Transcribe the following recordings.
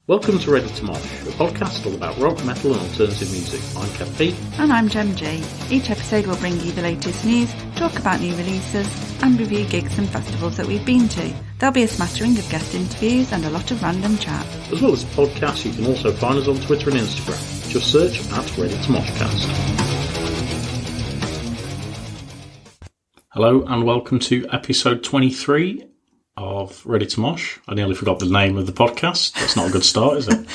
Welcome to Ready to Mosh, a podcast all about rock, metal and alternative music. I'm Kev P. And I'm Jem J. Each episode will bring you the latest news, talk about new releases and review gigs and festivals that we've been to. There'll be a smattering of guest interviews and a lot of random chat. As well as the podcast, you can also find us on Twitter and Instagram. Just search at Ready to Moshcast. Hello and welcome to episode 23 of Ready to Mosh. I nearly forgot the name of the podcast. That's not a good start, is it?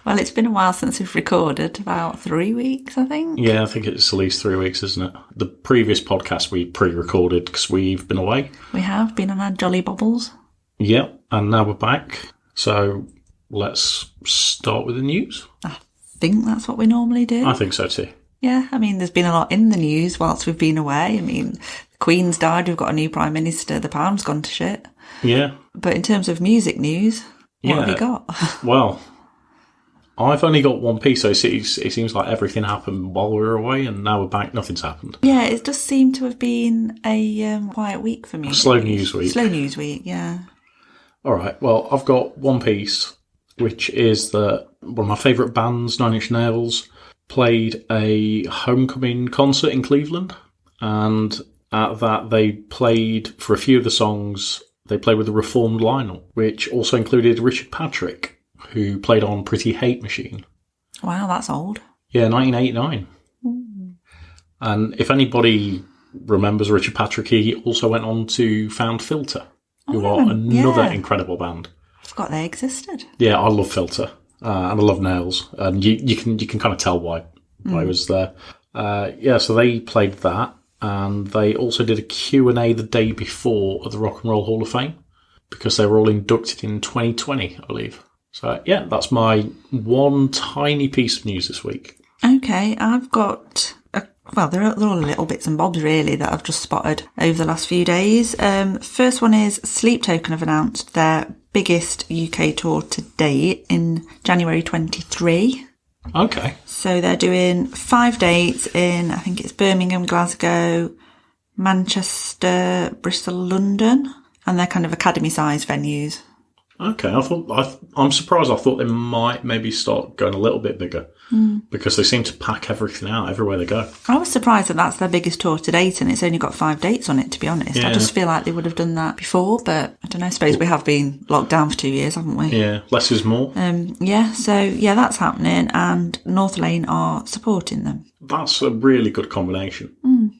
Well, it's been a while since we've recorded, about 3 weeks, I think. Yeah, I think it's at least 3 weeks, isn't it? The previous podcast we pre-recorded because we've been away. We have been on our jolly bobbles. Yeah, and now we're back. So let's start with the news. I think that's what we normally do. I think so too. Yeah, I mean, there's been a lot in the news whilst we've been away. I mean, the Queen's died, we've got a new Prime Minister, the pound's gone to shit. Yeah. But in terms of music news, what have you got? Well, I've only got one piece, so it seems like everything happened while we were away, and now we're back, nothing's happened. Yeah, it does seem to have been a quiet week for me. Slow news week. Slow news week, yeah. All right, well, I've got one piece, which is that one of my favourite bands, Nine Inch Nails, played a homecoming concert in Cleveland, and at that they played, for a few of the songs, they played with a reformed lineup, which also included Richard Patrick, who played on Pretty Hate Machine. Wow, that's old. Yeah, 1989. And if anybody remembers Richard Patrick, he also went on to found Filter, who are another incredible band. I forgot they existed. Yeah, I love Filter, and I love Nails, and you can kind of tell why I was there. So they played that. And they also did a Q&A the day before at the Rock and Roll Hall of Fame because they were all inducted in 2020, I believe. So, yeah, that's my one tiny piece of news this week. Okay, I've got... they're all little bits and bobs, really, that I've just spotted over the last few days. First one is Sleep Token have announced their biggest UK tour to date in January 23. Okay. So they're doing 5 dates in, I think it's Birmingham, Glasgow, Manchester, Bristol, London, and they're kind of academy-sized venues. Okay, I'm surprised. I thought they might maybe start going a little bit bigger because they seem to pack everything out everywhere they go. I was surprised that that's their biggest tour to date and it's only got 5 dates on it, to be honest. Yeah. I just feel like they would have done that before, but I don't know, I suppose we have been locked down for 2 years, haven't we? Yeah, less is more. That's happening and North Lane are supporting them. That's a really good combination.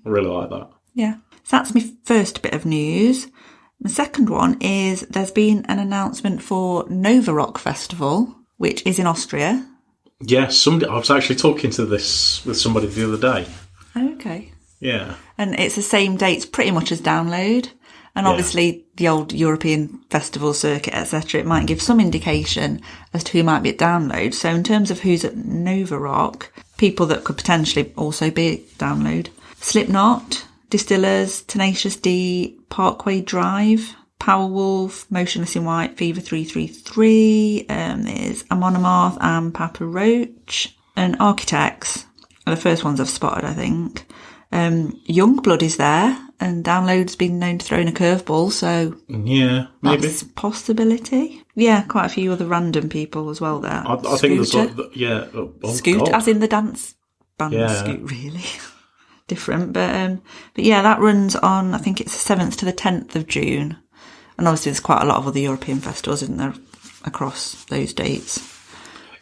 I really like that. Yeah. So that's my first bit of news. The second one is there's been an announcement for Nova Rock Festival, which is in Austria. Yes, I was actually talking to this with somebody the other day. Okay. Yeah. And it's the same dates pretty much as Download. And obviously the old European festival circuit, etc., it might give some indication as to who might be at Download. So in terms of who's at Nova Rock, people that could potentially also be at Download. Slipknot, Distillers, Tenacious D, Parkway Drive, Powerwolf, Motionless in White, Fever 333, there's Amon Amarth and Papa Roach, and Architects are the first ones I've spotted, I think. Youngblood is there, and Download's been known to throw in a curveball, so yeah, maybe that's a possibility. Yeah, quite a few other random people as well there. I think there's Scoot, God. as in the dance band Scoot, really. Different, but yeah, that runs on, I think it's the 7th to the 10th of June. And obviously there's quite a lot of other European festivals, isn't there, across those dates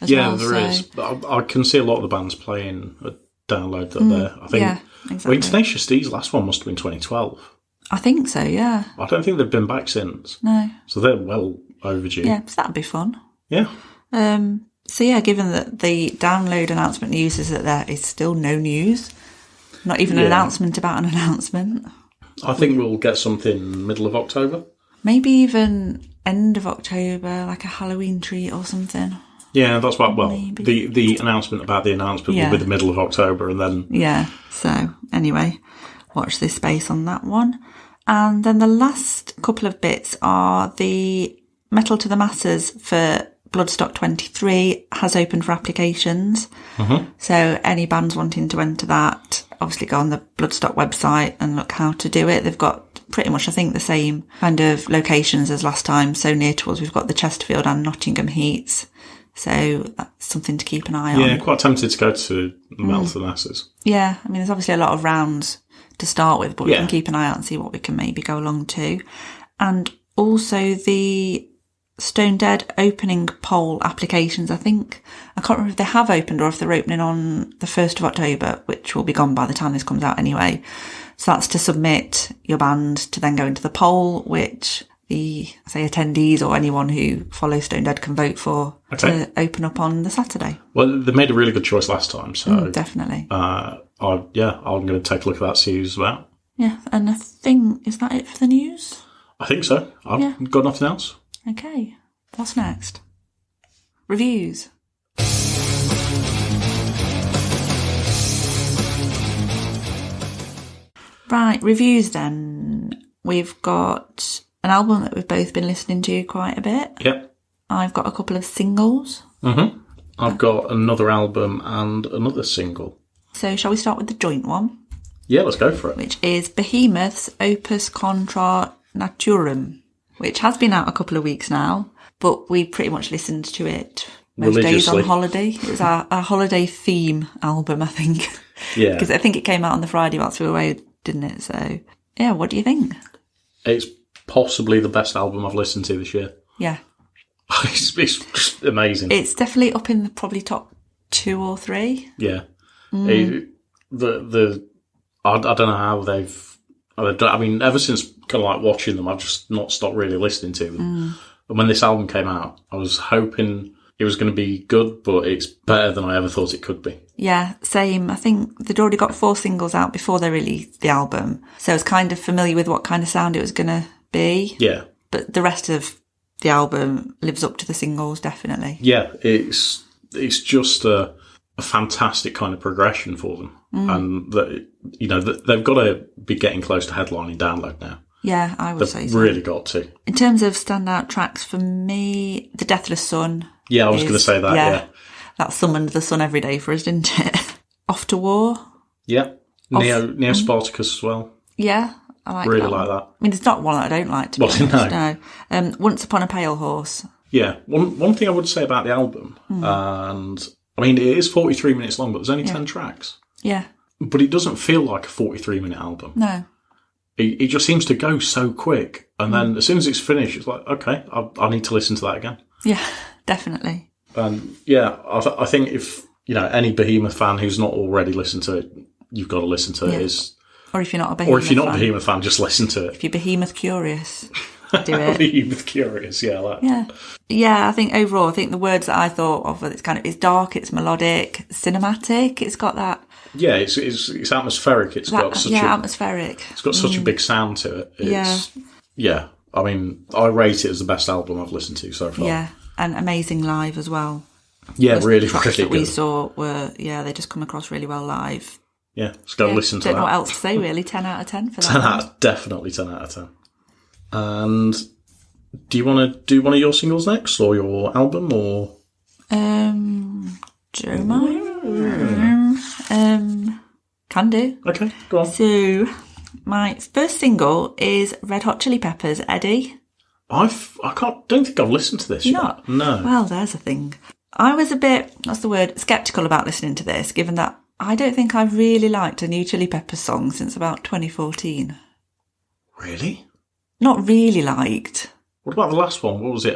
as well. There is. I can see a lot of the bands playing a Download that there. I think, yeah, exactly. I mean, Tenacious D's last one must have been 2012. I think so, yeah. I don't think they've been back since. No. So they're well overdue. Yeah, so that'd be fun. Yeah. So yeah, given that the Download announcement news is that there is still no news, not even an announcement about an announcement. I think we'll get something middle of October. Maybe even end of October, like a Halloween treat or something. Yeah, that's what, the announcement about the announcement will be the middle of October and then... Yeah, so anyway, watch this space on that one. And then the last couple of bits are the Metal to the Masses for Bloodstock 23 has opened for applications. Mm-hmm. So any bands wanting to enter that, obviously go on the Bloodstock website and look how to do it. They've got pretty much, I think, the same kind of locations as last time. So near to us, we've got the Chesterfield and Nottingham heats. So that's something to keep an eye on. Yeah, quite tempted to go to Metal to the Masses. Yeah, I mean, there's obviously a lot of rounds to start with, but we Yeah. can keep an eye out and see what we can maybe go along to. And also the Stone Dead opening poll applications, I think. I can't remember if they have opened or if they're opening on the 1st of October, which will be gone by the time this comes out anyway. So that's to submit your band to then go into the poll, which the, say, attendees or anyone who follows Stone Dead can vote for to open up on the Saturday. Well, they made a really good choice last time, so... definitely. I'm going to take a look at that, see who's about. Yeah, and I think, is that it for the news? I think so. I've got nothing else. Okay, what's next? Reviews. Right, reviews then. We've got an album that we've both been listening to quite a bit. Yep. I've got a couple of singles. Mm-hmm. I've got another album and another single. So shall we start with the joint one? Yeah, let's go for it. Which is Behemoth's Opus Contra Naturum, which has been out a couple of weeks now, but we pretty much listened to it most days on holiday. It was our holiday theme album, I think. Yeah. Because I think it came out on the Friday whilst we were away, didn't it? So, yeah, what do you think? It's possibly the best album I've listened to this year. Yeah. It's just amazing. It's definitely up in the probably top 2 or 3. Yeah. I don't know how they've... I mean, ever since kind of like watching them, I've just not stopped really listening to them. And when this album came out, I was hoping it was going to be good, but it's better than I ever thought it could be. Yeah, same. I think they'd already got 4 singles out before they released the album, so I was kind of familiar with what kind of sound it was going to be. Yeah. But the rest of the album lives up to the singles, definitely. Yeah, it's just a fantastic kind of progression for them. And they've got to be getting close to headlining Download now. Yeah, I would say so. They've really got to. In terms of standout tracks for me, The Deathless Sun. Yeah, I was going to say that, yeah. That summoned the sun every day for us, didn't it? Off to War. Yeah. Neo Spartacus as well. Yeah, I like really that. like that. I mean, it's not one that I don't like, to be honest. No. Once Upon a Pale Horse. Yeah. One thing I would say about the album, and I mean, it is 43 minutes long, but there's only 10 tracks. Yeah. But it doesn't feel like a 43-minute album. No. It just seems to go so quick. And then as soon as it's finished, it's like, okay, I need to listen to that again. Yeah, definitely. And yeah, I think if, any Behemoth fan who's not already listened to it, you've got to listen to it. Or if you're not a Behemoth fan. A Behemoth fan, just listen to it. If you're Behemoth curious, do it. Behemoth curious, yeah. Yeah, I think overall, the words that I thought of, it's dark, it's melodic, cinematic, it's got that... Yeah, it's atmospheric. It's got such a big sound to it. Yeah. I mean, I rate it as the best album I've listened to so far. Yeah, and amazing live as well. Yeah, really, the tracks really that good. we saw were, they just come across really well live. Yeah, let's go listen to that. Don't know what else to say, really. 10 out of 10 for that. Definitely 10 out of 10. And do you want to do one of your singles next, or your album, or? Joe can do. Okay, go on. So, my first single is Red Hot Chili Peppers, Eddie. Don't think I've listened to this yet. No. Well, there's a thing. I was a bit, sceptical about listening to this, given that I don't think I've really liked a new Chili Peppers song since about 2014. Really? Not really liked. What about the last one? What was it?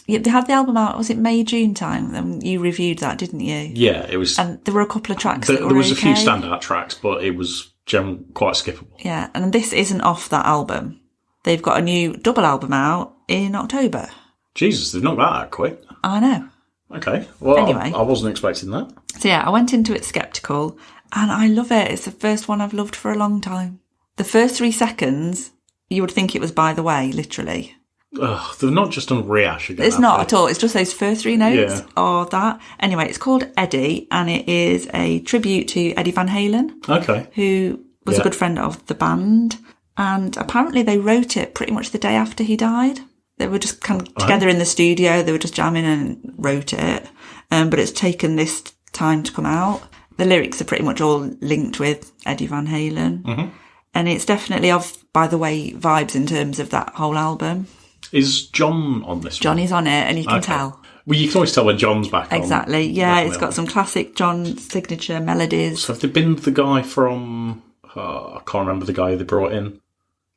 Yeah, they had the album out, was it May, June time? You reviewed that, didn't you? Yeah, it was. And there were a couple of tracks there was a few standout tracks, but it was generally quite skippable. Yeah, and this isn't off that album. They've got a new double album out in October. Jesus, they've knocked that out quick. I know. Okay, well, anyway, I wasn't expecting that. So yeah, I went into it sceptical, and I love it. It's the first one I've loved for a long time. The first 3 seconds, you would think it was By the Way, literally. Ugh, they've not just done a rehash again. It's not at all. It's just those first 3 notes or that. Anyway, it's called Eddie, and it is a tribute to Eddie Van Halen. Okay. Who was a good friend of the band. And apparently they wrote it pretty much the day after he died. They were just kind of together in the studio. They were just jamming and wrote it. But it's taken this time to come out. The lyrics are pretty much all linked with Eddie Van Halen. Mm-hmm. And it's definitely of By the Way vibes in terms of that whole album. Is John on this one? Johnny's on it, and you can tell. Well, you can always tell when John's back on. Exactly, yeah. It's got some classic John signature melodies. So have they been the guy from... I can't remember the guy they brought in.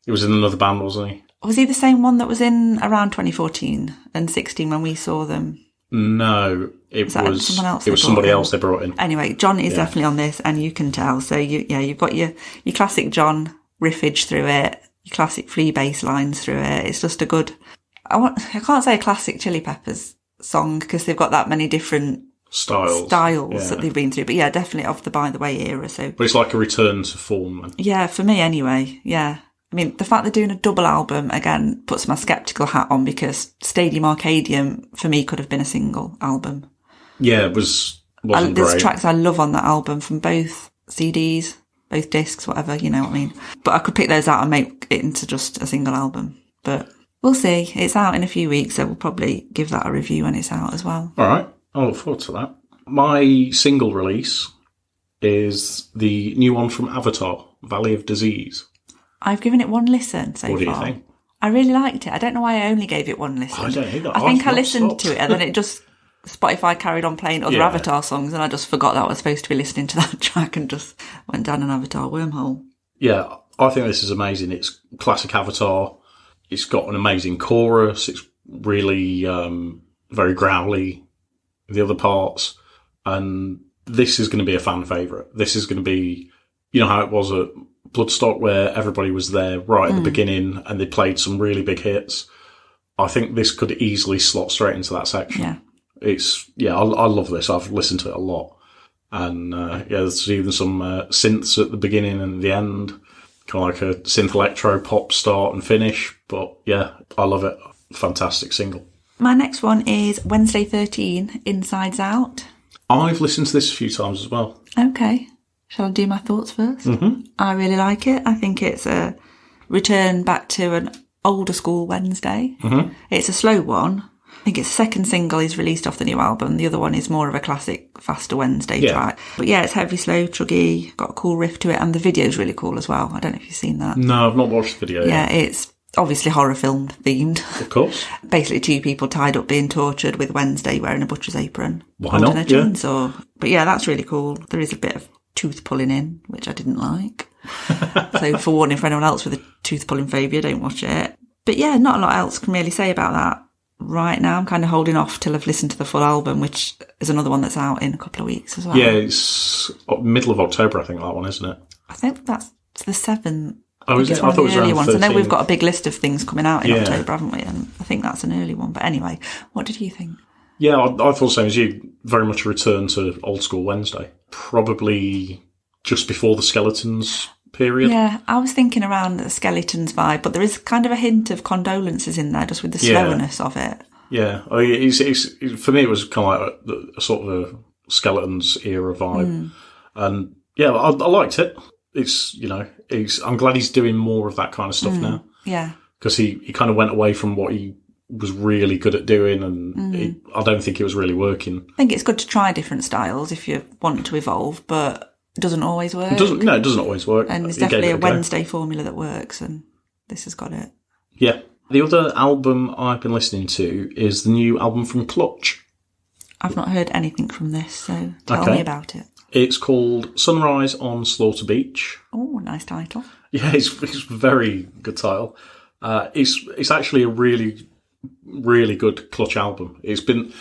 He was in another band, wasn't he? Was he the same one that was in around 2014 and 16 when we saw them? No, it was someone else. It was somebody else they brought in. Anyway, John is definitely on this, and you can tell. So you've got your classic John riffage through it, your classic free bass lines through it. It's just a good. I can't say a classic Chili Peppers song because they've got that many different styles that they've been through. But yeah, definitely of the By the Way era. So, but it's like a return to form. Then. Yeah, for me anyway. Yeah. I mean, the fact they're doing a double album, again, puts my sceptical hat on because Stadium Arcadium, for me, could have been a single album. Yeah, it wasn't There's great. tracks I love on that album from both CDs, both discs, whatever, you know what I mean. But I could pick those out and make it into just a single album. But we'll see. It's out in a few weeks, so we'll probably give that a review when it's out as well. All right. I look forward to that. My single release is the new one from Avatar, Valley of Disease. I've given it one listen so far. What do you think? I really liked it. I don't know why I only gave it one listen. I don't either. I think I listened to it and then it just... Spotify carried on playing other Avatar songs and I just forgot that I was supposed to be listening to that track and just went down an Avatar wormhole. Yeah, I think this is amazing. It's classic Avatar. It's got an amazing chorus. It's really very growly, the other parts. And this is going to be a fan favourite. This is going to be, you know how it was at Bloodstock where everybody was there right at the beginning and they played some really big hits. I think this could easily slot straight into that section. Yeah. I love this. I've listened to it a lot. And there's even some synths at the beginning and the end. Kind of like a synth electro pop start and finish. But yeah, I love it. Fantastic single. My next one is Wednesday 13, Insides Out. I've listened to this a few times as well. Okay. Shall I do my thoughts first? Mm-hmm. I really like it. I think it's a return back to an older school Wednesday. Mm-hmm. It's a slow one. I think its second single is released off the new album. The other one is more of a classic Faster Wednesday track. But yeah, it's heavy, slow, chuggy, got a cool riff to it, and the video's really cool as well. I don't know if you've seen that. No, I've not watched the video yet. Yeah, it's obviously horror film themed. Of course. Basically two people tied up being tortured with Wednesday wearing a butcher's apron. Why not? Holding a chainsaw. But yeah, that's really cool. There is a bit of tooth pulling in, which I didn't like. So for warning for anyone else with a tooth pulling phobia, don't watch it. But yeah, not a lot else can really say about that. Right now, I'm kind of holding off till I've listened to the full album, which is another one that's out in a couple of weeks as well. Yeah, it's middle of October, I think, that one, isn't it? I think that's the 7th. Oh, is it? I thought it was around 13th. I know we've got a big list of things coming out in October, haven't we? And I think that's an early one. But anyway, what did you think? Yeah, I thought the same as you. Very much a return to old school Wednesday. Probably just before the Skeletons period. Yeah, I was thinking around the Skeletons vibe, but there is kind of a hint of condolences in there, just with the slowness of it. Yeah, it's for me, it was kind of like a sort of a Skeletons era vibe, and yeah, I liked it. It's I'm glad he's doing more of that kind of stuff now. Yeah, because he kind of went away from what he was really good at doing, and I don't think it was really working. I think it's good to try different styles if you want to evolve, but it doesn't always work. It doesn't always work. And it's definitely a Wednesday formula that works, and this has got it. Yeah. The other album I've been listening to is the new album from Clutch. I've not heard anything from this, so tell me about it. It's called Sunrise on Slaughter Beach. Oh, nice title. Yeah, it's a very good title. It's actually a really, really good Clutch album. It's been...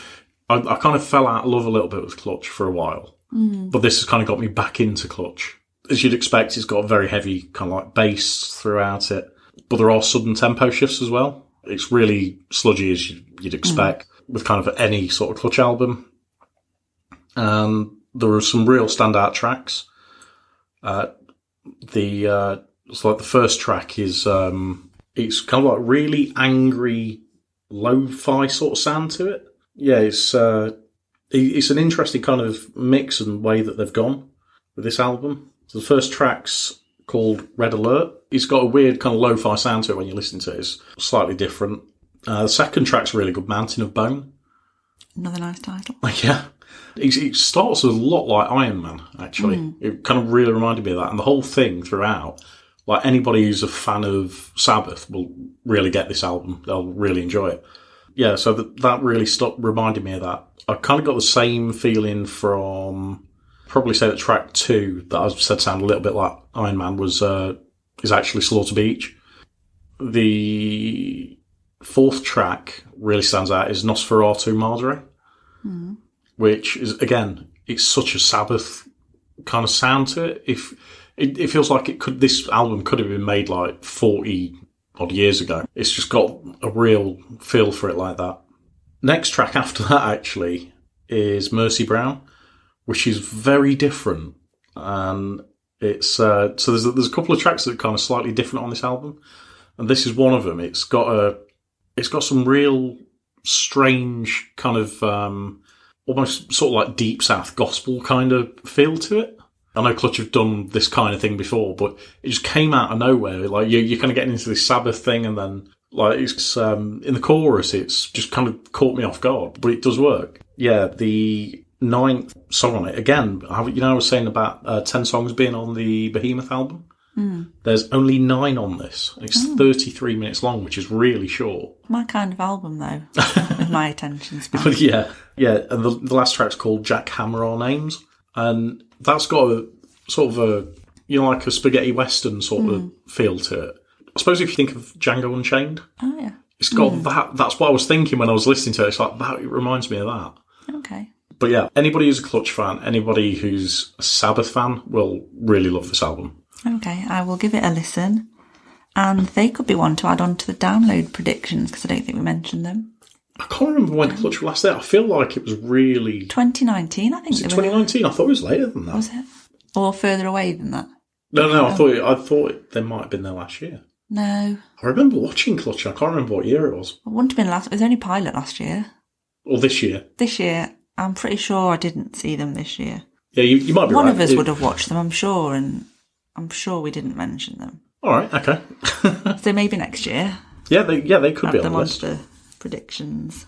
I kind of fell out of love a little bit with Clutch for a while. But this has kind of got me back into Clutch. As you'd expect, it's got a very heavy kind of like bass throughout it. But there are sudden tempo shifts as well. It's really sludgy as you'd expect with kind of any sort of Clutch album. And there are some real standout tracks. The first track is it's kind of like really angry lo-fi sort of sound to it. Yeah, it's an interesting kind of mix and way that they've gone with this album. So the first track's called Red Alert. It's got a weird kind of lo-fi sound to it when you listen to it. It's slightly different. The second track's really good, Mountain of Bone. Another nice title. Yeah. It starts a lot like Iron Man, actually. It kind of really reminded me of that. And the whole thing throughout, like anybody who's a fan of Sabbath will really get this album. They'll really enjoy it. Yeah, so that really reminded me of that. I kind of got the same feeling from, probably say that track 2 that I said sounded a little bit like Iron Man is actually Slaughter Beach. The 4th track really stands out is Nosferatu Madre, which is, again, it's such a Sabbath kind of sound to it. It feels like this album could have been made like 40 odd years ago. It's just got a real feel for it like that. Next track after that actually is Mercy Brown, which is very different, and it's so there's a couple of tracks that are kind of slightly different on this album, and this is one of them. It's got some real strange kind of almost sort of like deep South gospel kind of feel to it. I know Clutch have done this kind of thing before, but it just came out of nowhere. Like you're kind of getting into this Sabbath thing, and then like it's in the chorus, it's just kind of caught me off guard, but it does work. Yeah, the 9th song on it again. I was saying about 10 songs being on the Behemoth album. There's only 9 on this. It's 33 minutes long, which is really short. My kind of album, though, with my attention span. But yeah. And the last track's called Jackhammer Our Names, and that's got a sort of a like a spaghetti western sort of feel to it. I suppose if you think of Django Unchained, oh yeah, it's got that. That's what I was thinking when I was listening to it. It's like that. It reminds me of that. Okay. But yeah, anybody who's a Clutch fan, anybody who's a Sabbath fan, will really love this album. Okay, I will give it a listen. And they could be one to add on to the download predictions, because I don't think we mentioned them. I can't remember when Clutch were last there. I feel like it was really... 2019, I think. Was it 2019? I thought it was later than that. Was it? Or further away than that? No, I thought they might have been there last year. No. I remember watching Clutch. I can't remember what year it was. It wouldn't have been last... It was only pilot last year. Or this year? This year. I'm pretty sure I didn't see them this year. Yeah, you might be right. One of us would have watched them, I'm sure, and I'm sure we didn't mention them. All right, okay. So maybe next year. Yeah, they could be on the list. Add them onto the predictions.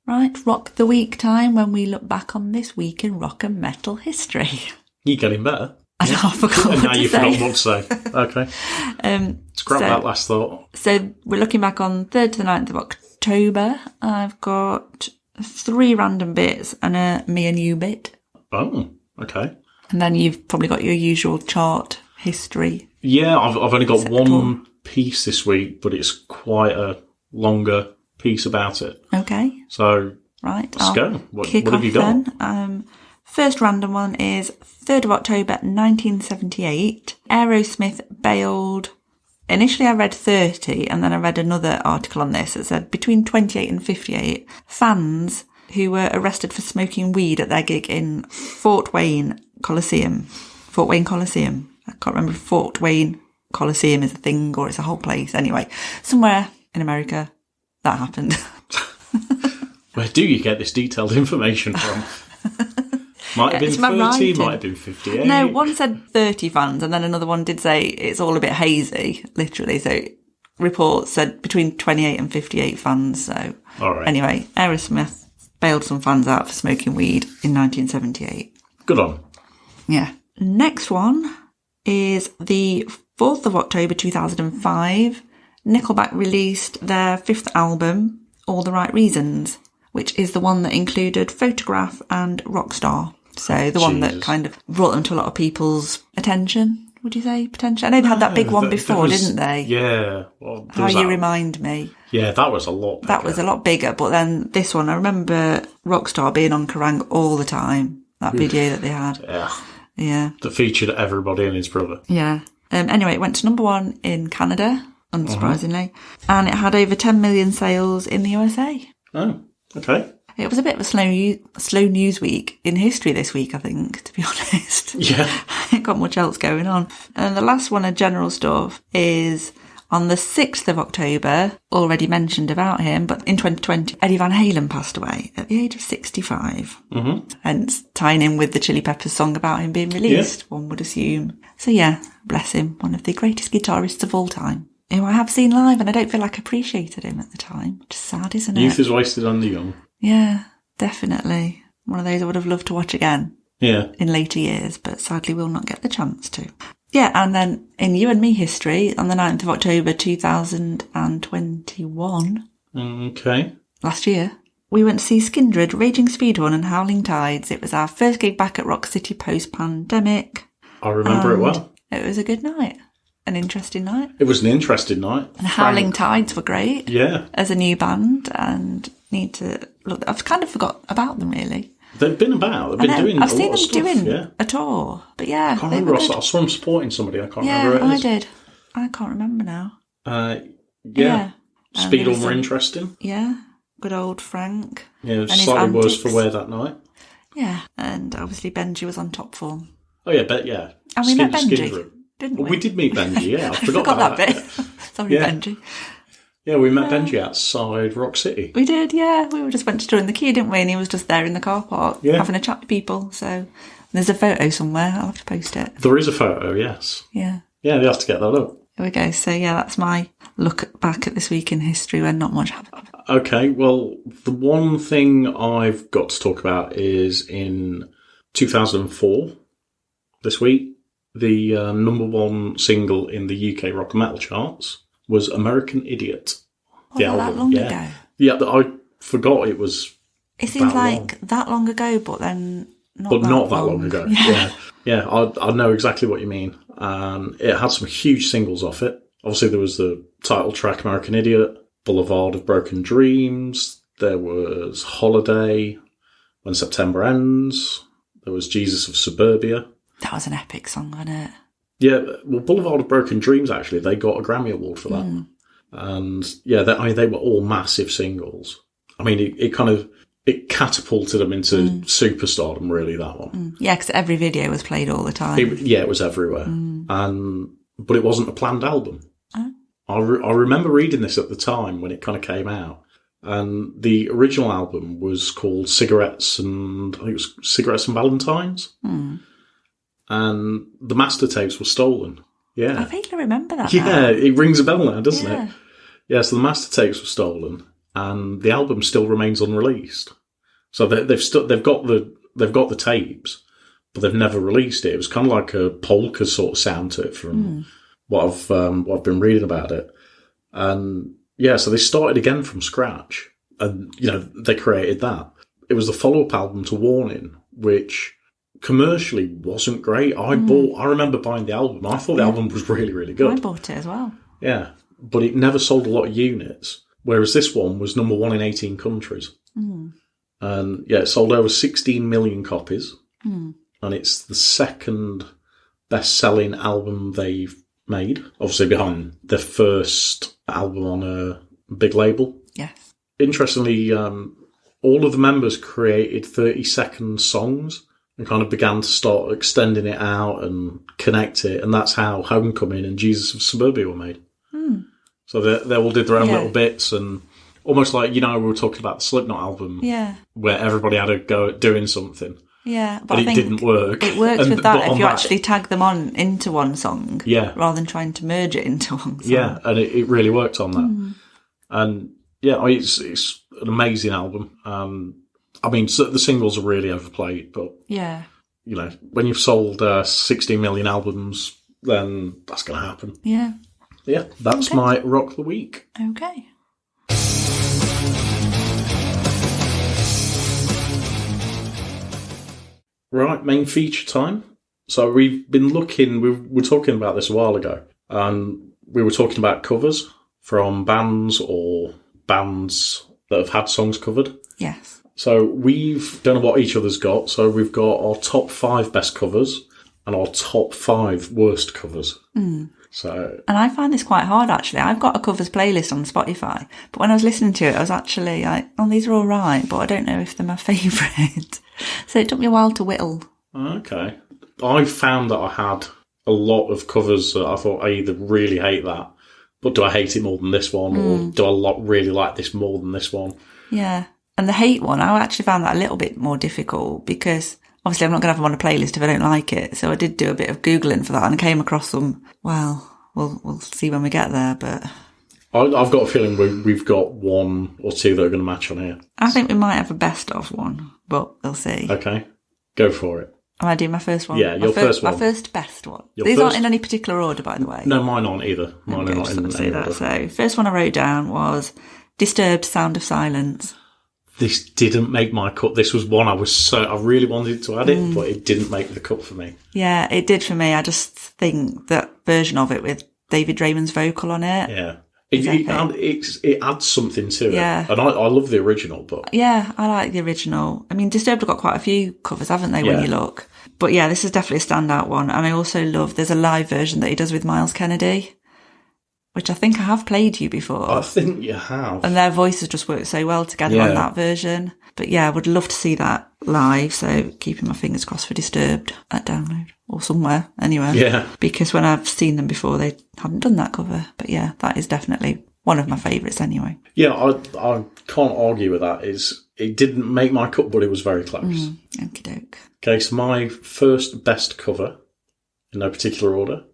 Right, Rock the Week time, when we look back on this week in rock and metal history. You're getting better. I know, I forgot what to say. Now you've forgotten what to say. Okay. Scrap that last thought. So we're looking back on 3rd to the 9th of October. I've got 3 random bits and a me and you bit. Oh, okay. And then you've probably got your usual chart history. Yeah, I've only got one piece this week, but it's quite a longer piece about it. Okay. So right, let's go. What have you got? Then. First random one is 3rd of October 1978. Aerosmith bailed. Initially I read 30, and then I read another article on this that said between 28 and 58 fans who were arrested for smoking weed at their gig in Fort Wayne Coliseum. I can't remember if Fort Wayne Coliseum is a thing or it's a whole place. Anyway, somewhere in America that happened. Where do you get this detailed information from? Might have been 30, might have been 58. No, one said 30 fans, and then another one did say it's all a bit hazy, literally. So reports said between 28 and 58 fans. So all right. Anyway, Aerosmith bailed some fans out for smoking weed in 1978. Good on. Yeah. Next one is the 4th of October 2005. Nickelback released their 5th album, All the Right Reasons, which is the one that included Photograph and Rockstar. So the one that kind of brought them to a lot of people's attention, would you say? Potentially. I know they had that big one before, didn't they? Yeah. Well, How You Remind Me. Yeah, that was a lot bigger. That was a lot bigger, but then this one, I remember Rockstar being on Kerrang all the time, that video that they had. Yeah. That featured everybody and his brother. Yeah. Anyway, it went to number 1 in Canada, unsurprisingly, and it had over 10 million sales in the USA. Oh, okay. It was a bit of a slow news week in history this week, I think, to be honest. Yeah. Ain't got much else going on. And the last one of general stuff is on the 6th of October, already mentioned about him, but in 2020, Eddie Van Halen passed away at the age of 65. Hence, tying in with the Chili Peppers song about him being released, one would assume. So yeah, bless him, one of the greatest guitarists of all time, who I have seen live, and I don't feel like I appreciated him at the time. Which is sad, isn't it? Youth is wasted on the young. Yeah, definitely. One of those I would have loved to watch again. in later years, but sadly will not get the chance to. Yeah, and then in You and Me history, on the 9th of October 2021, Okay. last year, we went to see Skindred, Raging Speedhorn and Howling Tides. It was our first gig back at Rock City post-pandemic. I remember it well. It was a good night. An interesting night. It was an interesting night. And Howling Tides were great. Yeah. As a new band, and need to look. I've kind of forgot about them, really. They've been about. They've been doing a lot of stuff. I've seen them doing a tour. But yeah, I can't remember. I saw them supporting somebody. I can't remember who it is. I did. I can't remember now. Yeah. Speedhorn were interesting. Yeah. Good old Frank. Yeah, it was slightly worse for wear that night. Yeah, and obviously Benji was on top form. Oh yeah, yeah. And we met Benji, didn't we? We did meet Benji, yeah. I forgot about that bit. Sorry, Benji. Yeah, we met Benji outside Rock City. We did, yeah. We just went to join the queue, didn't we? And he was just there in the car park having a chat with people. So there's a photo somewhere. I'll have to post it. There is a photo, yes. Yeah. Yeah, they have to get that up. Here we go. So yeah, that's my look back at this week in history when not much happened. Okay, well, the one thing I've got to talk about is in 2004, this week, the number one single in the UK rock and metal charts was American Idiot. The album. That long ago? Yeah, I forgot it was. It seems like that long ago, but then not that long ago. Yeah, I know exactly what you mean. It had some huge singles off it. Obviously, there was the title track American Idiot, Boulevard of Broken Dreams. There was Holiday, When September Ends. There was Jesus of Suburbia. That was an epic song, wasn't it? Yeah, well, Boulevard of Broken Dreams, actually, they got a Grammy Award for that. And yeah, they were all massive singles. I mean, it catapulted them into superstardom, really, that one. Yeah, because every video was played all the time. It was everywhere. But it wasn't a planned album. I remember reading this at the time when it kind of came out. And the original album was called Cigarettes and Valentines. And the master tapes were stolen. Yeah. I think I remember that. Yeah, now. it rings a bell now, doesn't it? Yeah, so the master tapes were stolen and the album still remains unreleased. So they've got the tapes, but they've never released it. It was kind of like a polka sort of sound to it from what I've been reading about it. And yeah, so they started again from scratch, and they created that. It was the follow-up album to Warning, which commercially wasn't great. I remember buying the album. I thought the album was really, really good. I bought it as well. Yeah, but it never sold a lot of units, whereas this one was number one in 18 countries. And yeah, it sold over 16 million copies, and it's the second best-selling album they've made, obviously behind their first album on a big label. Yes. Interestingly, all of the members created 30-second songs and kind of began to start extending it out and connect it, and that's how Homecoming and Jesus of Suburbia were made. So they all did their own little bits, and almost like, we were talking about the Slipknot album, where everybody had a go at doing something. Yeah, but I think it didn't work. It worked with that if you actually tag them on into one song, rather than trying to merge it into one song. Yeah, and it really worked on that. And yeah, it's an amazing album. I mean, the singles are really overplayed, but when you've sold 16 million albums, then that's going to happen. Yeah. Yeah, that's my Rock of the Week. Okay. Right, main feature time. So we've been looking, we were talking about this a while ago, and we were talking about covers from bands or bands that have had songs covered. Yes. So we've done what each other's got. So we've got our top 5 best covers and our top 5 worst covers. So, and I find this quite hard, actually. I've got a covers playlist on Spotify, but when I was listening to it, I was actually like, these are all right, but I don't know if they're my favourite. So it took me a while to whittle. Okay. I found that I had a lot of covers that I thought I either really hate that, but do I hate it more than this one, or do I really like this more than this one? Yeah. And the hate one, I actually found that a little bit more difficult because obviously I'm not going to have them on a playlist if I don't like it. So I did do a bit of Googling for that and came across some. Well, we'll see when we get there, but I've got a feeling we've got one or two that are going to match on here. I think we might have a best of one, but we'll see. Okay, go for it. Am I doing my first one? Yeah, your first one. My first best one. Your These first... aren't in any particular order, by the way. No, mine aren't either. Mine are not in any order. So, first one I wrote down was Disturbed Sound of Silence. This didn't make my cut. This was one I really wanted to add it, but it didn't make the cut for me. Yeah, it did for me. I just think that version of it with David Raymond's vocal on it. Yeah. It adds something to it. Yeah. And I love the original, but... Yeah, I like the original. I mean, Disturbed have got quite a few covers, haven't they, when you look? But yeah, this is definitely a standout one. And I also love, there's a live version that he does with Miles Kennedy, which I think I have played you before. I think you have. And their voices just work so well together on that version. But yeah, I would love to see that live. So keeping my fingers crossed for Disturbed at download or somewhere, anywhere. Yeah. Because when I've seen them before, they hadn't done that cover. But yeah, that is definitely one of my favourites anyway. Yeah, I can't argue with that. It didn't make my cut, but it was very close. Okie doke. Okay, so my first best cover, in no particular order,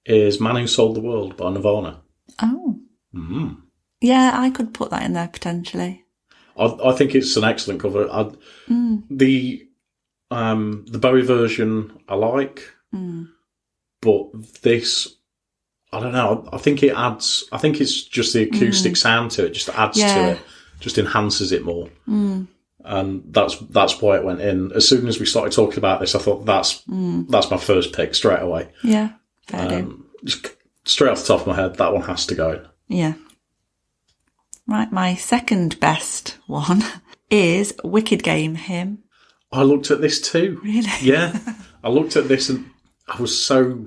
is Man Who Sold the World by Nirvana. Oh. Mm-hmm. Yeah, I could put that in there potentially. I think it's an excellent cover. The Bowie version I like, but this, I don't know. I think it adds. I think it's just the acoustic sound to it. Just adds to it. Just enhances it more. And that's why it went in. As soon as we started talking about this, I thought that's my first pick straight away. Yeah, fair just straight off the top of my head, that one has to go. Yeah. Right, my second best one is Wicked Game Hymn. I looked at this too. Really? Yeah. I looked at this and I was so...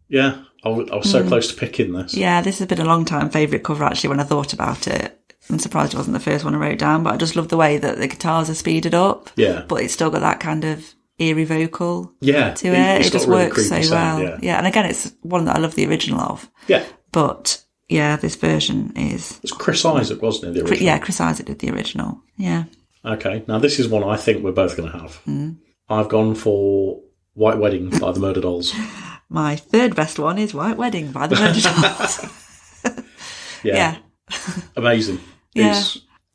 Yeah, I was so close to picking this. Yeah, this has been a long time favourite cover actually when I thought about it. I'm surprised it wasn't the first one I wrote down, but I just love the way that the guitars are speeded up. Yeah. But it's still got that kind of eerie vocal to it. It just really works so sound, well. Yeah, and again, it's one that I love the original of. Yeah. But... yeah, this version is... It's Chris Isaac, wasn't it, the original? Yeah, Chris Isaac did the original. Yeah. Okay, now this is one I think we're both going to have. I've gone for White Wedding by the Murder Dolls. My third best one is White Wedding by the Murder Dolls. Yeah. Amazing. Yeah.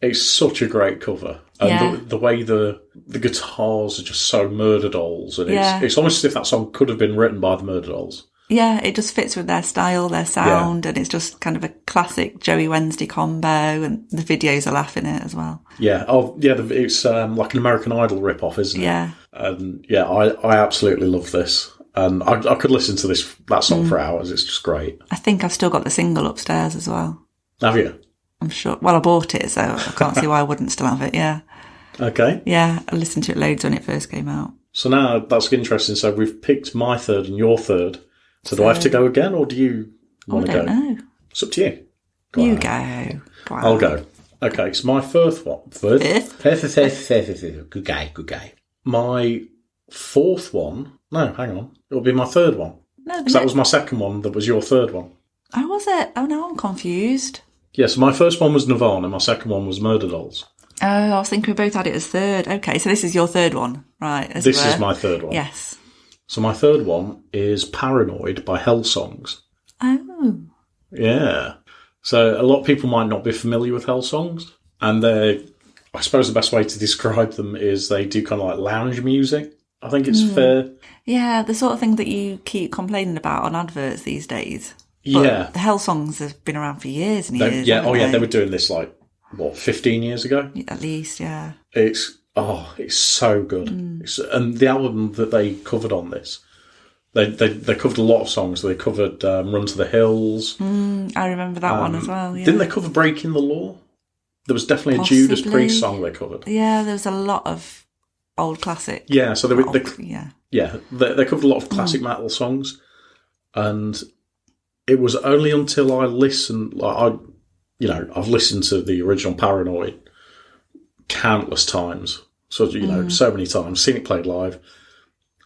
It's such a great cover. And the way the guitars are just so Murder Dolls. And it's almost as if that song could have been written by the Murder Dolls. Yeah, it just fits with their style, their sound, and it's just kind of a classic Joey Wednesday combo, and the videos are laughing at it as well. Yeah, it's like an American Idol rip-off, isn't it? Yeah. And yeah, I absolutely love this. And I could listen to that song for hours, it's just great. I think I've still got the single upstairs as well. Have you? I'm sure. Well, I bought it, so I can't see why I wouldn't still have it, yeah. Okay. Yeah, I listened to it loads when it first came out. So now, that's interesting. So we've picked my third and your third. So do I have to go again, or do you want to go? I don't know. It's up to you. You go. I'll go. Okay, so my fourth one. Good guy. My fourth one. No, hang on. It'll be my third one. No, because that was my second one. That was your third one. Oh, was it? Oh, no, I'm confused. Yeah, so my first one was Nirvana. My second one was Murder Dolls. Oh, I was thinking we both had it as third. Okay, so this is your third one, right? This is my third one. Yes. So my third one is Paranoid by Hellsongs. Oh. Yeah. So a lot of people might not be familiar with Hellsongs. And I suppose the best way to describe them is they do kind of like lounge music. I think it's fair. Yeah, the sort of thing that you keep complaining about on adverts these days. But the Hellsongs have been around for years and years. Yeah, they were doing this 15 years ago? At least, yeah. It's so good. And the album that they covered on this, they covered a lot of songs. They covered Run to the Hills. I remember that one as well, yeah. Didn't they cover Breaking the Law? There was definitely a Judas Priest song they covered. Yeah, there was a lot of old classic. Yeah, so they covered a lot of classic metal songs. And it was only until I listened, I've listened to the original Paranoid countless times. So, so many times, seen it played live.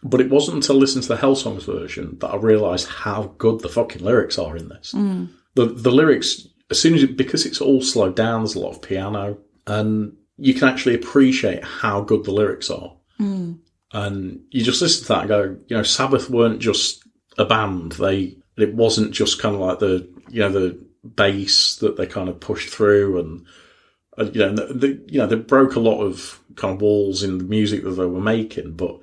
But it wasn't until I listened to the Hellsongs version that I realised how good the fucking lyrics are in this. The lyrics, because it's all slowed down, there's a lot of piano, and you can actually appreciate how good the lyrics are. And you just listen to that and go, Sabbath weren't just a band. It wasn't just kind of like the bass that they kind of pushed through, and they broke a lot of kind of walls in the music that they were making, but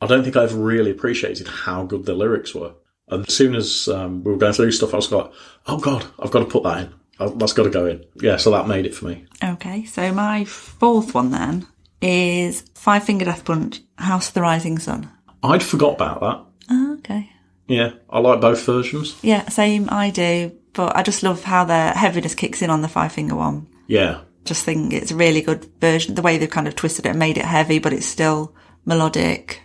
I don't think I ever really appreciated how good the lyrics were. And as soon as we were going through stuff, I was like, oh God, I've got to put that in. That's got to go in. Yeah, so that made it for me. Okay, so my fourth one then is Five Finger Death Punch, House of the Rising Sun. I'd forgot about that. Oh, okay. Yeah, I like both versions. Yeah, same, I do. But I just love how the heaviness kicks in on the Five Finger one. Yeah. Just think it's a really good version. The way they've kind of twisted it and made it heavy, but it's still melodic.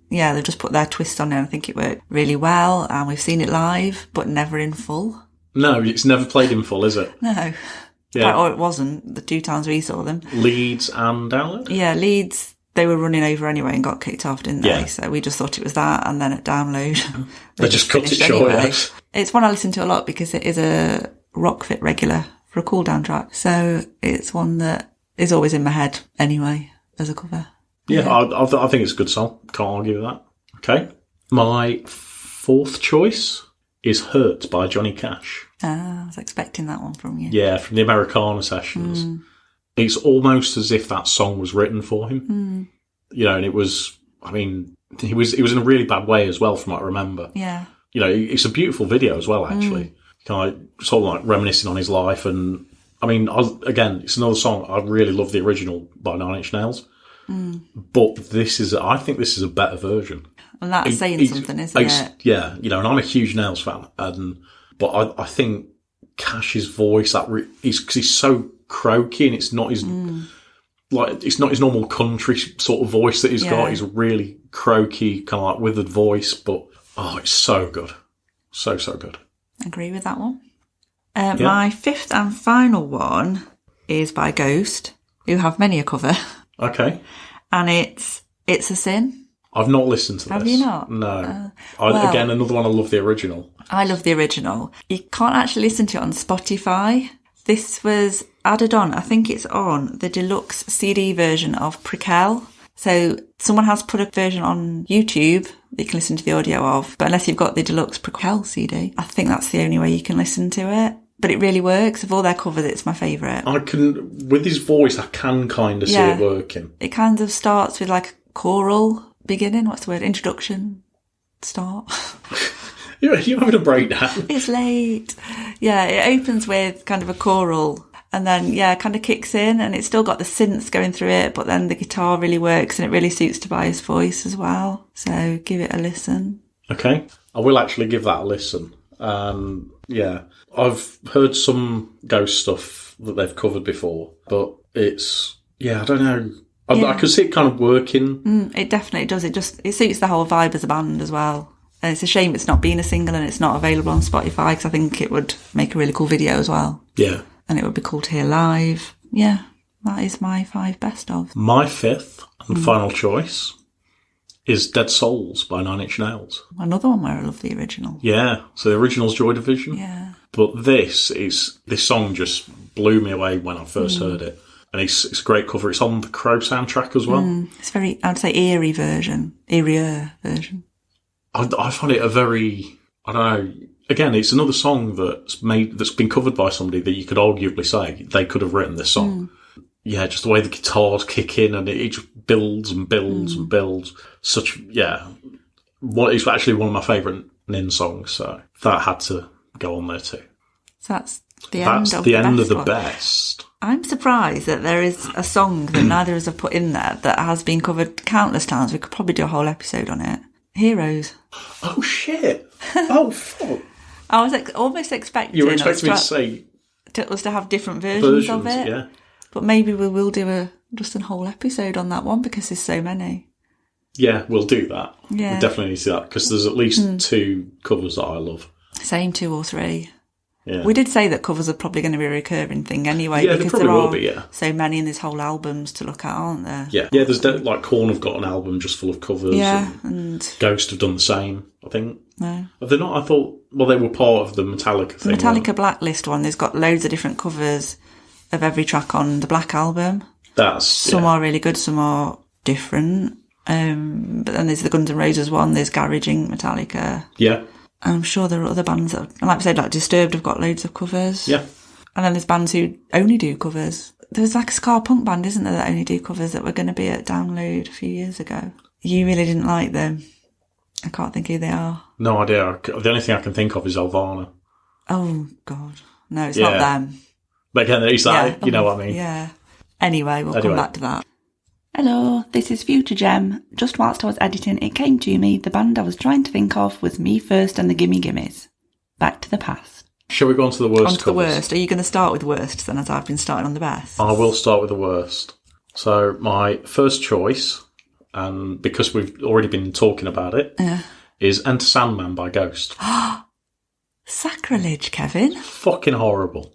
Yeah, they've just put their twist on it. I think it worked really well. And we've seen it live, but never in full. No, it's never played in full, is it? No. Yeah. Or it wasn't the 2 times we saw them. Leeds and Download? Yeah, Leeds, they were running over anyway and got kicked off, didn't they? Yeah. So we just thought it was that. And then at Download, they just cut it short. Anyway. Yes. It's one I listen to a lot because it is a Rockfit regular for a cool down track. So it's one that is always in my head anyway as a cover. Yeah, I think it's a good song. Can't argue with that. Okay. My fourth choice is Hurt by Johnny Cash. I was expecting that one from you. Yeah, from the Americana sessions. It's almost as if that song was written for him. You know, and it was, I mean, it was in a really bad way as well from what I remember. Yeah. You know, it's a beautiful video as well, actually. Kind of sort of like reminiscing on his life. And, I mean, again, it's another song. I really love the original by Nine Inch Nails. But I think this is a better version. And that's saying something, isn't it? Yeah, you know, and I'm a huge Nails fan. But I think Cash's voice, because he's so croaky and it's not his, it's not his normal country sort of voice that he's got. He's really croaky, kind of like withered voice, but, it's so good. So, so good. Agree with that one. My fifth and final one is by Ghost, who have many a cover. Okay. And it's a Sin. I've not listened to this. Have you not? No. Again, another one, I love the original. I love the original. You can't actually listen to it on Spotify. This was added on, I think it's on the deluxe CD version of Prequel. So someone has put a version on YouTube that you can listen to the audio of, but unless you've got the deluxe Prequel CD, I think that's the only way you can listen to it. But it really works. Of all their covers, it's my favourite. With his voice, I can kind of see it working. It kind of starts with like a choral beginning. What's the word? Introduction. Start. You're having a breakdown. It's late. Yeah, it opens with kind of a choral and then, kind of kicks in and it's still got the synths going through it, but then the guitar really works and it really suits Tobias' voice as well. So give it a listen. Okay. I will actually give that a listen. I've heard some Ghost stuff that they've covered before, but it's, I don't know. I could see it kind of working. It definitely does. It suits the whole vibe as a band as well. And it's a shame it's not being a single and it's not available on Spotify because I think it would make a really cool video as well. Yeah. And it would be cool to hear live. Yeah, that is my 5 best of. My fifth and final choice is Dead Souls by Nine Inch Nails. Another one where I love the original. Yeah, so the original's Joy Division. Yeah. But this song just blew me away when I first heard it. And it's a great cover. It's on the Crow soundtrack as well. It's very, I'd say, eerier version. I find it a very, I don't know, again, it's another song that's been covered by somebody that you could arguably say they could have written this song. Yeah, just the way the guitars kick in and it just builds and builds and builds. It's actually one of my favourite Nin songs, so that had to go on there too. So that's the end of the best. I'm surprised that there is a song that neither of us have put in there that has been covered countless times. We could probably do a whole episode on it. Heroes. Oh, shit. Oh, fuck. I was almost expecting... You were expecting me to say... us to have different versions of it. Yeah. But maybe we will do just a whole episode on that one because there's so many. Yeah, we'll do that. Yeah. We'll definitely need to do that because there's at least 2 covers that I love. Same, 2 or 3. Yeah. We did say that covers are probably going to be a recurring thing anyway. Yeah, because they probably will be, yeah. So many in this whole albums to look at, aren't there? Yeah. Yeah, there's like Korn have got an album just full of covers. Yeah, and Ghost have done the same, I think. No. Have they not? I thought, well, they were part of the Metallica thing. The Metallica Blacklist one, there's got loads of different covers of every track on the Black Album. Some are really good, some are different. But then there's the Guns N' Roses one, there's Garage Inc. Metallica. Yeah. And I'm sure there are other bands that, like I said, like Disturbed have got loads of covers. Yeah. And then there's bands who only do covers. There's like a ska punk band, isn't there, that only do covers that were going to be at Download a few years ago. You really didn't like them. I can't think who they are. No idea. The only thing I can think of is Elvana. Oh, God. No, it's not them. But again, it's that, you know what I mean? Yeah. Anyway, we'll come back to that. Hello, this is Future Gem. Just whilst I was editing, it came to me, the band I was trying to think of was Me First and the Gimme Gimmes. Back to the past. Shall we go on to the worst? On to the worst. Are you going to start with worst then, as I've been starting on the best? I will start with the worst. So my first choice, and because we've already been talking about it, is Enter Sandman by Ghost. Sacrilege, Kevin. Fucking horrible.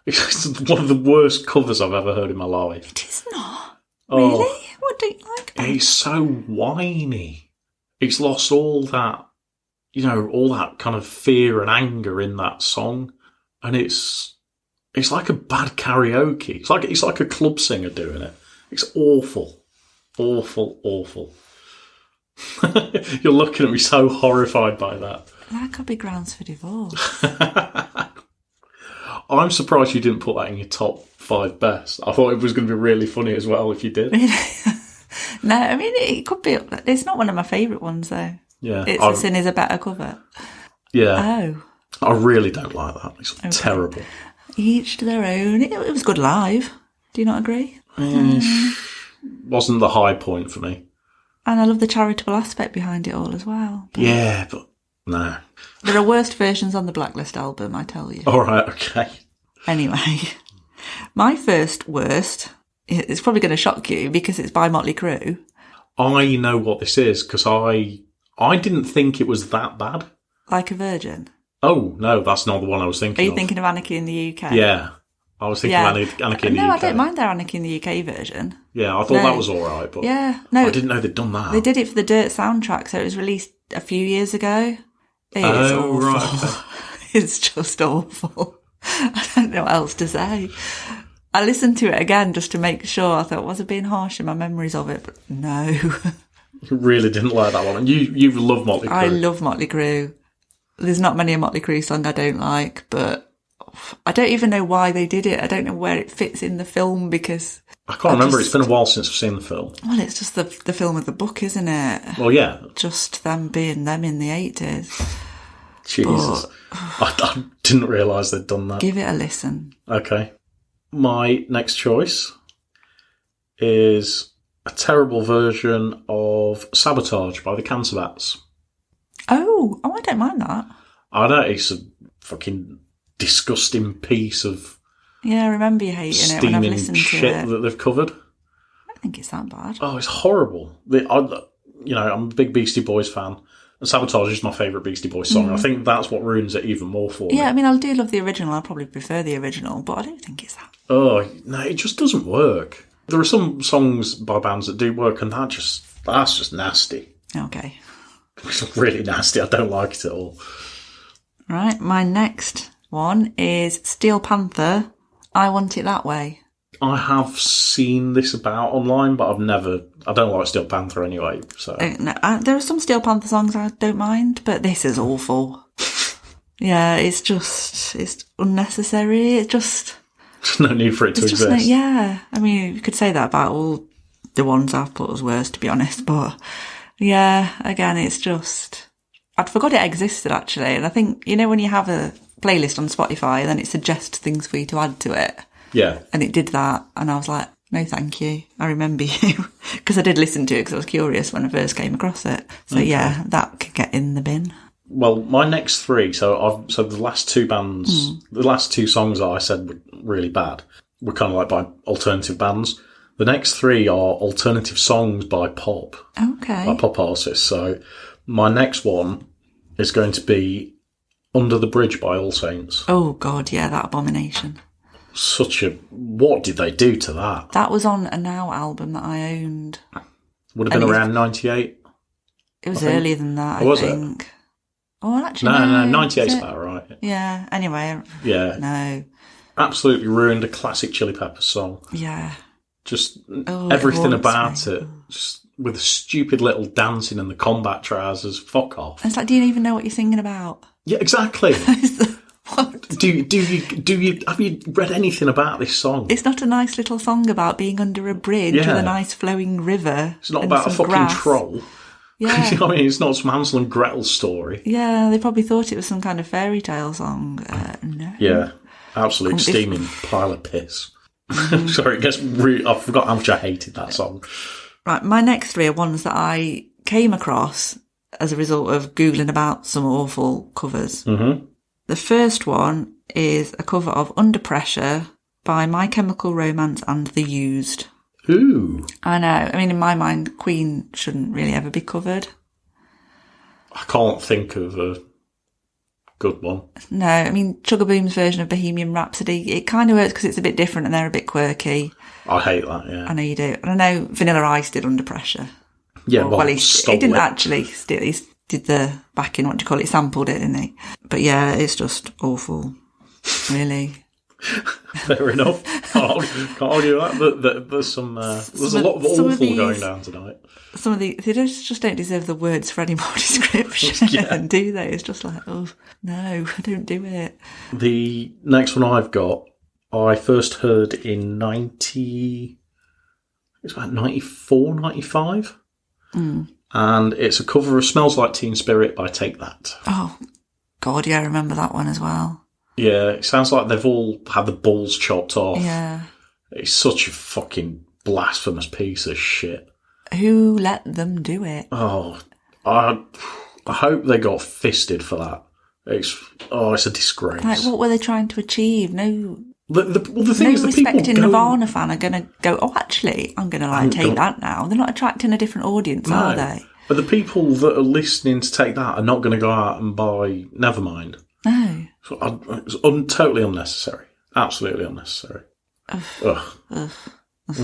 It's one of the worst covers I've ever heard in my life. It is not. Really? What don't you like about it? It's so whiny. It's lost all that, all that kind of fear and anger in that song. And it's like a bad karaoke. It's like a club singer doing it. It's awful. Awful, awful. You're looking at me so horrified by that. That could be grounds for divorce. I'm surprised you didn't put that in your top 5 best. I thought it was going to be really funny as well if you did. No, I mean, it could be. It's not one of my favourite ones, though. Yeah. It's A Sin is a better cover. Yeah. Oh. I really don't like that. It's terrible. Each to their own. It was good live. Do you not agree? Wasn't the high point for me. And I love the charitable aspect behind it all as well. Yeah, but no. There are worst versions on the Blacklist album, I tell you. All right, okay. Anyway, my first worst, it's probably going to shock you because it's by Motley Crue. I know what this is because I didn't think it was that bad. Like a Virgin? Oh, no, that's not the one I was thinking of. Are you thinking of Anarchy in the UK? Yeah. I was thinking of Anarchy in the UK. No, I don't mind their Anarchy in the UK version. Yeah, I thought that was all right, but I didn't know they'd done that. They did it for the Dirt soundtrack, so it was released a few years ago. It is awful. Right. Okay. It's just awful. I don't know what else to say. I listened to it again just to make sure. I thought, was it being harsh in my memories of it? But no. You really didn't like that one. And you love Motley Crue. I love Motley Crue. There's not many a Motley Crue song I don't like, but I don't even know why they did it. I don't know where it fits in the film because... I can't remember. It's been a while since I've seen the film. Well, it's just the film of the book, isn't it? Well, yeah. Just them being them in the 80s. Jesus. I didn't realise they'd done that. Give it a listen. Okay. My next choice is a terrible version of Sabotage by the Cancer Bats. Oh, I don't mind that. I know, it's a fucking disgusting piece of... Yeah, I remember you hating it when I've listened to it. Shit that they've covered. I don't think it's that bad. Oh, it's horrible. I'm a big Beastie Boys fan. And Sabotage is my favourite Beastie Boys song. I think that's what ruins it even more for me. Yeah, I mean, I do love the original. I probably prefer the original, but I don't think it's that. Oh, no, it just doesn't work. There are some songs by bands that do work, and that's just nasty. Okay. It's really nasty. I don't like it at all. Right, my next one is Steel Panther, I Want It That Way. I have seen this about online, but I don't like Steel Panther anyway, so... No, there are some Steel Panther songs I don't mind, but this is awful. Yeah, it's unnecessary. There's no need for it to exist. I mean, you could say that about all the ones I've put as worst, to be honest, but yeah, again, it's just... I'd forgot it existed, actually, and I think, when you have a playlist on Spotify, and then it suggests things for you to add to it. Yeah. And it did that, and I was like, no thank you, I remember you. Because I did listen to it because I was curious when I first came across it. So yeah, that could get in the bin. Well, my next 3, so the last 2 bands, the last 2 songs that I said were really bad, were kind of like by alternative bands. The next 3 are alternative songs by pop. Okay. By pop artists. So my next one is going to be Under the Bridge by All Saints. Oh God, yeah, that abomination. What did they do to that? That was on a Now album that I owned. Would have been around 98. It was earlier than that, I think. It? Oh, actually, no, 98's about right. Yeah, anyway. Yeah. No. Absolutely ruined a classic Chili Peppers song. Yeah. Just everything about it. Just with the stupid little dancing and the combat trousers. Fuck off. It's like, do you even know what you're singing about? Yeah, exactly. What? Do you have you read anything about this song? It's not a nice little song about being under a bridge with a nice flowing river. It's not about a fucking grass. troll. Yeah. You know what I mean? It's not some Hansel and Gretel story. Yeah, they probably thought it was some kind of fairy tale song. No. Yeah, absolute steaming pile of piss. Sorry, it gets I forgot how much I hated that song. Right, my next three are ones that I came across as a result of Googling about some awful covers. Mm-hmm. The first one is a cover of Under Pressure by My Chemical Romance and The Used. Ooh. I know. I mean, in my mind, Queen shouldn't really ever be covered. I can't think of a good one. No, I mean, Chugaboom's version of Bohemian Rhapsody, it kind of works because it's a bit different and they're a bit quirky. I hate that, yeah. I know you do. And I know Vanilla Ice did Under Pressure. Yeah, well, he didn't actually steal it. He did the backing, what do you call it? He sampled it, didn't he? But yeah, it's just awful, really. Fair enough. Can't argue that. There's a lot of awful going down tonight. Some of they just don't deserve the words for any more description, do they? It's just like, oh, no, don't do it. The next one I've got, I first heard in 94, 95. Mm. And it's a cover of Smells Like Teen Spirit by Take That. Oh, God, yeah, I remember that one as well. Yeah, it sounds like they've all had the balls chopped off. Yeah. It's such a fucking blasphemous piece of shit. Who let them do it? Oh, I hope they got fisted for that. It's a disgrace. Like, what were they trying to achieve? No... The thing is, the respecting people Nirvana fan are going to go, oh, actually, I'm going to Take That now. They're not attracting a different audience, are they? But the people that are listening to Take That are not going to go out and buy Nevermind. No. So it's totally unnecessary. Absolutely unnecessary. Ugh. I'm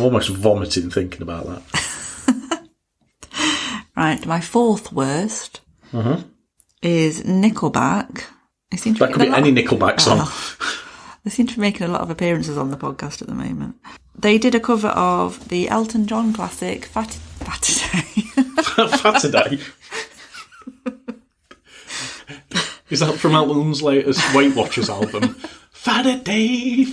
almost vomiting thinking about that. Right, my fourth worst is Nickelback. That could be any Nickelback song. They seem to be making a lot of appearances on the podcast at the moment. They did a cover of the Elton John classic, Saturday. Saturday? Is that from Elton's latest Weight Watchers album? Saturday.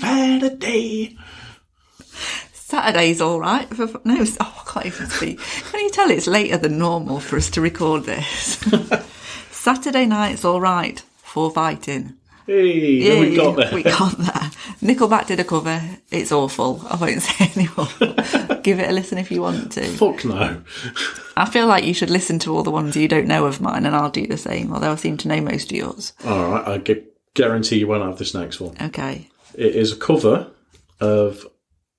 Saturday's all right. No, I can't even speak. Can you tell it's later than normal for us to record this? Saturday night's all right for fighting. Hey, we got there. We got there. Nickelback did a cover. It's awful. I won't say anymore. Give it a listen if you want to. Fuck no. I feel like you should listen to all the ones you don't know of mine, and I'll do the same, although I seem to know most of yours. All right, I guarantee you won't have this next one. Okay. It is a cover of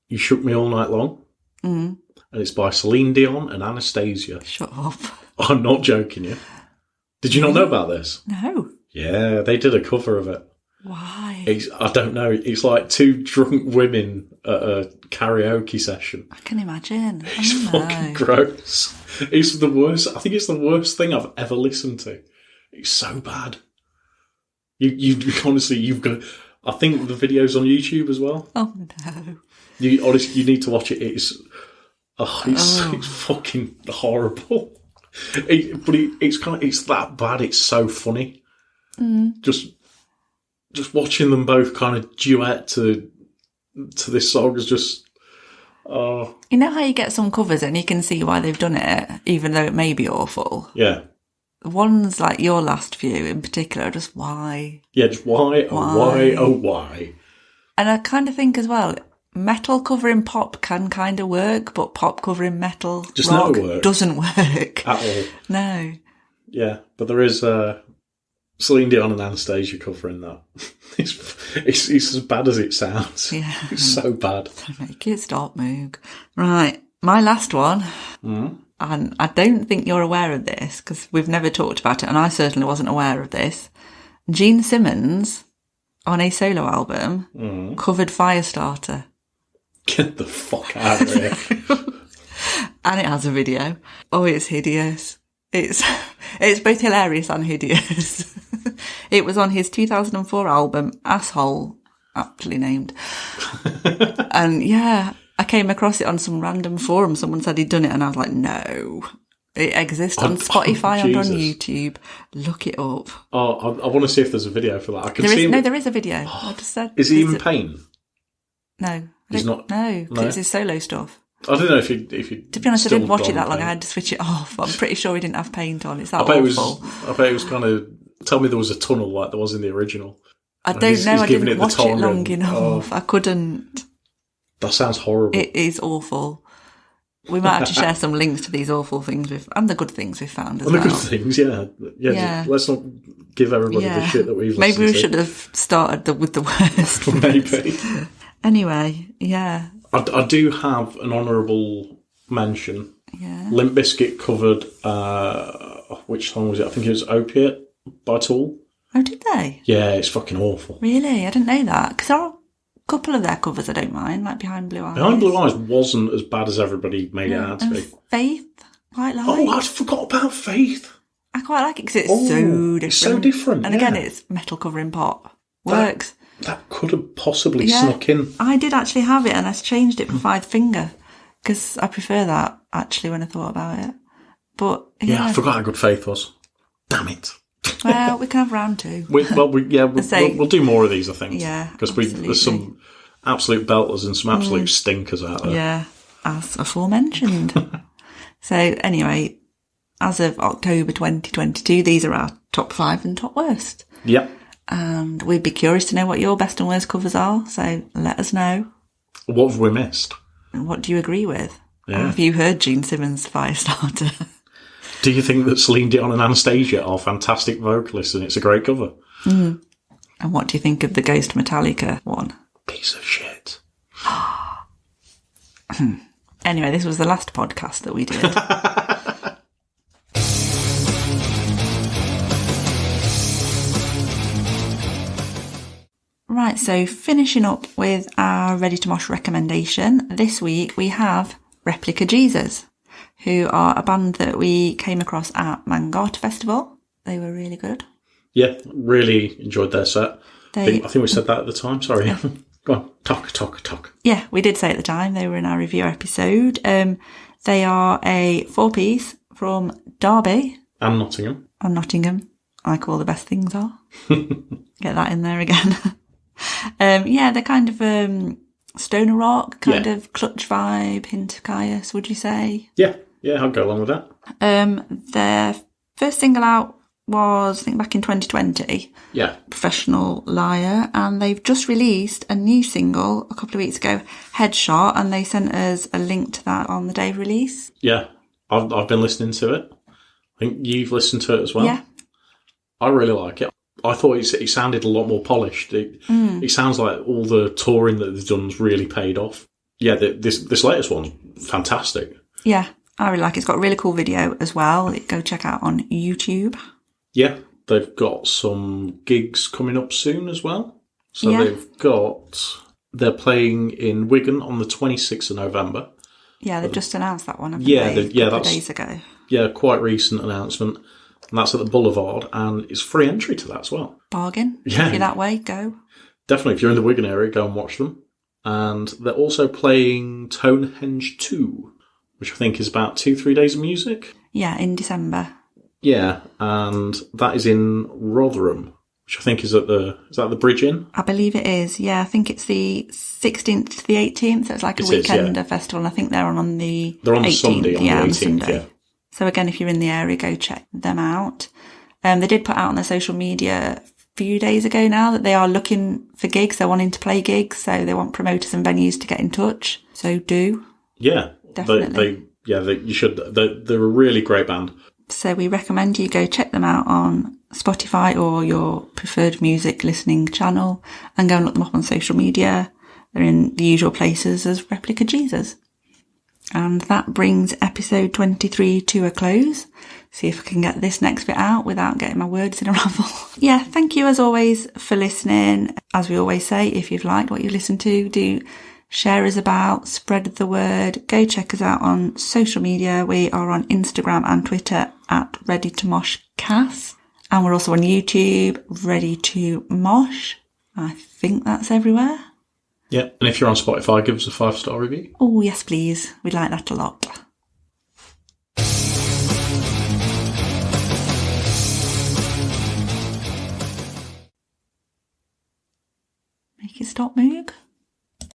You Shook Me All Night Long, and it's by Celine Dion and Anastasia. Shut up. I'm not joking you. Did you not know about this? No. Yeah, they did a cover of it. Why? I don't know. It's like two drunk women at a karaoke session. I can imagine. It's fucking gross. It's the worst. I think it's the worst thing I've ever listened to. It's so bad. You honestly, you've got... I think the video's on YouTube as well. Oh, no. You need to watch it. It's fucking horrible. It's that bad. It's so funny. Just watching them both kind of duet to this song is just. You know how you get some covers and you can see why they've done it, even though it may be awful. Yeah. The ones like your last few in particular are just why. Yeah, just why. Why? And I kind of think as well, metal covering pop can kind of work, but pop covering metal just rock work. Doesn't work at all. No. Yeah, but there is Celine Dion and Anastasia covering that. It's as bad as it sounds. Yeah, it's so bad. Make it stop, Moog. Right, my last one. And I don't think you're aware of this because we've never talked about it, and I certainly wasn't aware of this. Gene Simmons, on a solo album, covered Firestarter. Get the fuck out of here. And it has a video. Oh, it's hideous. It's both hilarious and hideous. It was on his 2004 album, Asshole, aptly named. And yeah, I came across it on some random forum. Someone said he'd done it, and I was like, no, It exists on Spotify and on Jesus. YouTube. Look it up. Oh, I want to see if there's a video for that. I can see him. No, there is a video. I just said. Is he in pain? No. He's not. No, because it's his solo stuff. I don't know if you. To be honest, I didn't watch it that long. I had to switch it off. I'm pretty sure he didn't have paint on. It's that awful. awful. I bet it was kind of. Tell me there was a tunnel like there was in the original. I don't know. I didn't watch it long enough. I couldn't. That sounds horrible. It is awful. We might have to share some links to these awful things and the good things we've found as well. And the good things, yeah. Let's not give everybody the shit that we've listened to. Maybe we should have started with the worst. Maybe. Anyway, yeah. I do have an honourable mention. Yeah. Limp Bizkit covered, which song was it? I think it was Opiate by Tool. Oh, did they? Yeah, it's fucking awful. Really? I didn't know that. Because there are a couple of their covers I don't mind, like Behind Blue Eyes. Behind Blue Eyes wasn't as bad as everybody made it out to be. Faith, quite like. Oh, I forgot about Faith. I quite like it because it's so different. It's so different, and again, it's metal covering pop. Works. That could have possibly snuck in. I did actually have it and I changed it for Five Finger because I prefer that actually when I thought about it. But yeah, I forgot how good Faith was. Damn it. Well, we can have round two. We'll do more of these, I think. Yeah, because there's some absolute belters and some absolute stinkers out there. Yeah, as aforementioned. So anyway, as of October 2022, these are our top 5 and top worst. Yep. And we'd be curious to know what your best and worst covers are, so let us know. What have we missed? And what do you agree with? Yeah. Have you heard Gene Simmons' Firestarter? Do you think that Celine Dion and Anastasia are fantastic vocalists and it's a great cover? Mm. And what do you think of the Ghost Metallica one? Piece of shit. Anyway, this was the last podcast that we did. Right, so finishing up with our Ready to Mosh recommendation. This week we have Replica Jesus, who are a band that we came across at Mangata Festival. They were really good. Yeah, really enjoyed their set. I think we said that at the time, sorry. Go on, talk. Yeah, we did say at the time. They were in our review episode. They are a 4-piece from Derby. And Nottingham. Like all the best things are. Get that in there again. They're kind of stoner rock, kind of clutch vibe, hint of Caius, would you say? Yeah, I'll go along with that. Their first single out was, I think, back in 2020. Yeah. Professional Liar. And they've just released a new single a couple of weeks ago, Headshot, and they sent us a link to that on the day of release. Yeah, I've been listening to it. I think you've listened to it as well. Yeah. I really like it. I thought it sounded a lot more polished. It sounds like all the touring that they've done's really paid off. Yeah, this latest one's fantastic. Yeah, I really like it. It's got a really cool video as well. Go check out on YouTube. Yeah, they've got some gigs coming up soon as well. So they're playing in Wigan on the 26th of November. Yeah, they've just announced that one, haven't they? A couple of days ago. Yeah, quite recent announcement. And that's at the Boulevard, and it's free entry to that as well. Bargain. Yeah. If you're that way, go. Definitely, if you're in the Wigan area, go and watch them. And they're also playing Tonehenge 2, which I think is about 2-3 days of music. Yeah, in December. Yeah, and that is in Rotherham, which I think is at the Bridge Inn? I believe it is, yeah. I think it's the 16th to the 18th, so it's like a weekender festival, and I think they're on the 18th. They're on Sunday, on the 18th, yeah. So again, if you're in the area, go check them out. They did put out on their social media a few days ago now that they are looking for gigs. They're wanting to play gigs, so they want promoters and venues to get in touch. So do. Yeah, definitely. You should. They're a really great band. So we recommend you go check them out on Spotify or your preferred music listening channel and go and look them up on social media. They're in the usual places as Replica Jesus. And that brings episode 23 to a close. See if I can get this next bit out without getting my words in a ravel. Yeah, thank you as always for listening. As we always say, if you've liked what you listened to, do share us about, spread the word. Go check us out on social media. We are on Instagram and Twitter at Ready to Mosh Cast. And we're also on YouTube, Ready to Mosh. I think that's everywhere. Yeah, and if you're on Spotify, give us a 5-star review. Oh, yes, please. We'd like that a lot. Make it stop, Moog.